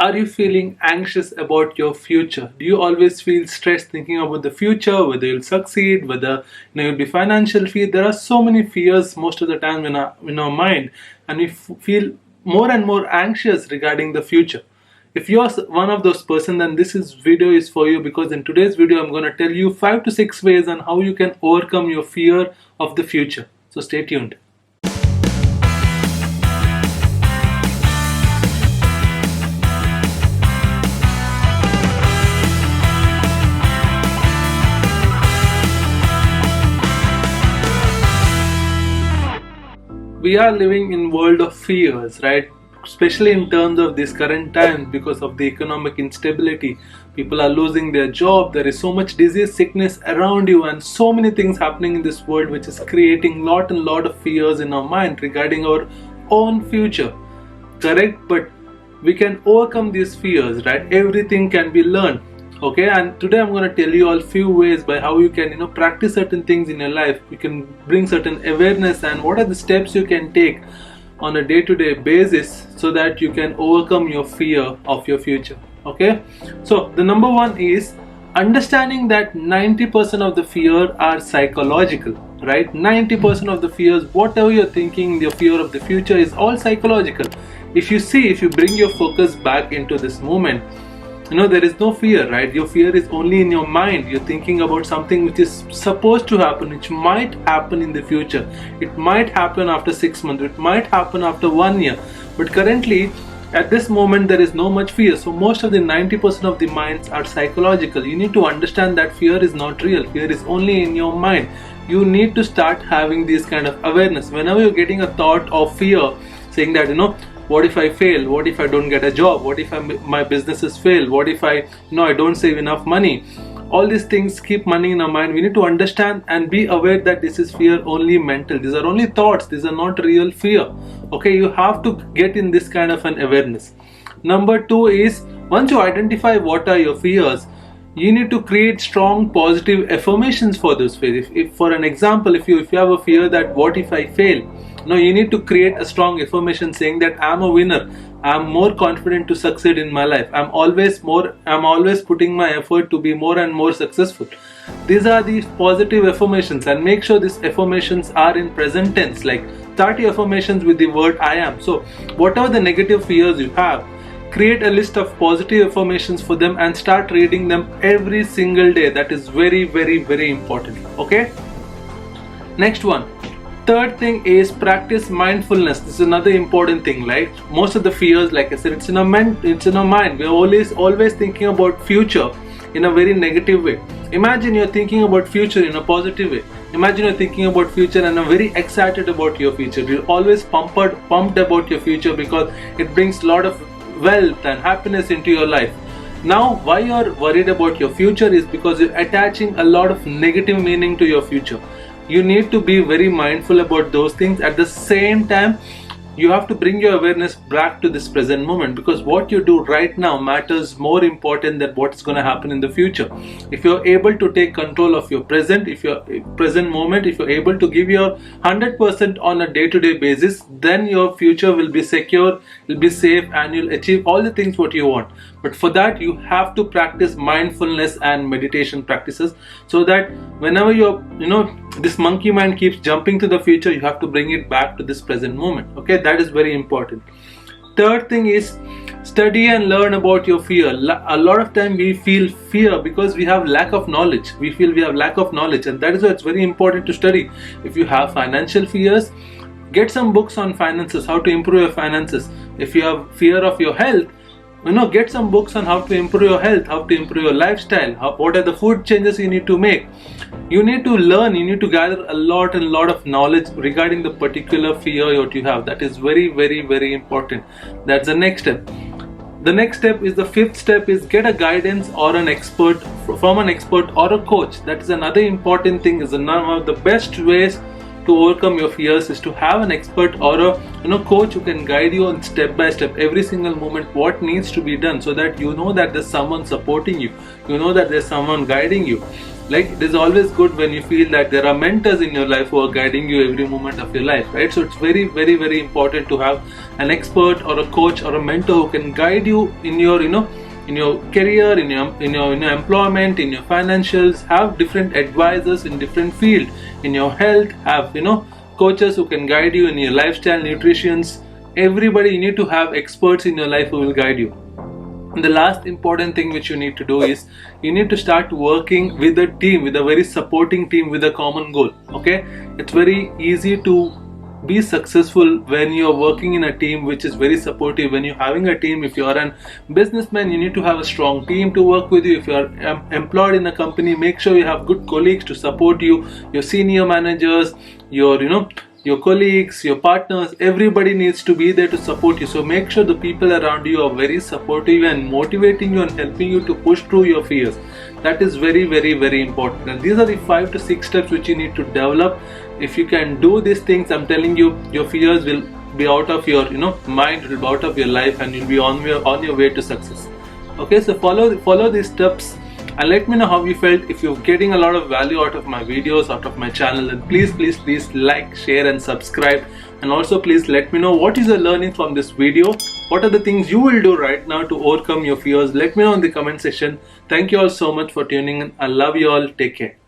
Are you feeling anxious about your future? Do you always feel stressed thinking about the future, whether you'll succeed, whether you'll be financial free? There are so many fears most of the time in our mind, and we feel more and more anxious regarding the future. If you're one of those person, then this video is for you, because in today's video I'm going to tell you 5 to 6 ways on how you can overcome your fear of the future. So stay tuned. We are living in world of fears, right? Especially in terms of these current times, because of the economic instability. People are losing their job, there is so much disease, sickness around you, and so many things happening in this world, which is creating lot of fears in our mind regarding our own future. Correct? But we can overcome these fears, right? Everything can be learned. Okay, and today I'm going to tell you all few ways by how you can practice certain things in your life. You can bring certain awareness, and what are the steps you can take on a day-to-day basis so that you can overcome your fear of your future. Okay, so the number one is understanding that 90% of the fear are psychological, right? 90% of the fears, whatever you're thinking, your fear of the future is all psychological. If you bring your focus back into this moment, there is no fear, right? Your fear is only in your mind. You're thinking about something which is supposed to happen, which might happen in the future. It might happen after 6 months, it might happen after 1 year. But currently, at this moment, there is no much fear. So most of the 90% of the minds are psychological. You need to understand that fear is not real. Fear is only in your mind. You need to start having this kind of awareness. Whenever you're getting a thought of fear, saying that, what if I fail? What if I don't get a job? What if my businesses fail? What if I don't save enough money? All these things keep running in our mind. We need to understand and be aware that this is fear only mental. These are only thoughts. These are not real fear. Okay, you have to get in this kind of an awareness. Number two is, once you identify what are your fears, you need to create strong positive affirmations for those fears. If for an example, if you have a fear that what if I fail, you need to create a strong affirmation saying that I'm a winner, I'm more confident to succeed in my life, I'm always putting my effort to be more and more successful. These are the positive affirmations, and make sure these affirmations are in present tense, like 30 affirmations with the word I am. So whatever the negative fears you have, create a list of positive affirmations for them and start reading them every single day. That is very, very, very important. Okay, next one. Third thing is practice mindfulness. This is another important thing. Like most of the fears, like I said, it's in our mind. We're always thinking about future in a very negative way. Imagine you're thinking about future in a positive way. Imagine you're thinking about future and are very excited about your future. You're always pumped about your future because it brings a lot of wealth and happiness into your life. Now, why you're worried about your future is because you're attaching a lot of negative meaning to your future. You need to be very mindful about those things. At the same time, you have to bring your awareness back to this present moment, because what you do right now matters more important than what's going to happen in the future. If you're able to take control of your present, if you're able to give your 100% on a day-to-day basis, then your future will be secure, will be safe, and you'll achieve all the things what you want. But for that, you have to practice mindfulness and meditation practices, so that whenever this monkey mind keeps jumping to the future, you have to bring it back to this present moment. Okay, that is very important. Third thing is study and learn about your fear. A lot of time we feel fear because we have lack of knowledge. We feel we have lack of knowledge, and that is why it's very important to study. If you have financial fears, get some books on finances, how to improve your finances. If you have fear of your health, get some books on how to improve your health, how to improve your lifestyle, what are the food changes you need to make. You need to learn, you need to gather a lot of knowledge regarding the particular fear that you have. That is very, very, very important. That's the next step. The next step is, the fifth step is, get a guidance or an expert or a coach. That is another important thing. Is one of the best ways to overcome your fears is to have an expert or a coach who can guide you on step by step every single moment what needs to be done, so that you know that there's someone supporting you, you know that there's someone guiding you. Like, it is always good when you feel that there are mentors in your life who are guiding you every moment of your life, right? So it's very, very, very important to have an expert or a coach or a mentor who can guide you in your in your career, in your employment, in your financials. Have different advisors in different field. In your health, have coaches who can guide you in your lifestyle, nutrition. Everybody, you need to have experts in your life who will guide you. And the last important thing which you need to do is you need to start working with a team, with a very supporting team with a common goal. Okay, it's very easy to be successful when you're working in a team which is very supportive. When you're having a team, if you're a businessman, you need to have a strong team to work with you. If you're employed in a company, make sure you have good colleagues to support you, your senior managers, your colleagues, your partners. Everybody needs to be there to support you. So make sure the people around you are very supportive and motivating you and helping you to push through your fears. That is very, very, very important. And these are the 5 to 6 steps which you need to develop. If you can do these things, I'm telling you, your fears will be out of your mind, will be out of your life, and you'll be on your way to success. Okay, so follow these steps and let me know how you felt. If you're getting a lot of value out of my videos, out of my channel, then please like, share and subscribe. And also please let me know what is the learning from this video. What are the things you will do right now to overcome your fears? Let me know in the comment section. Thank you all so much for tuning in. I love you all. Take care.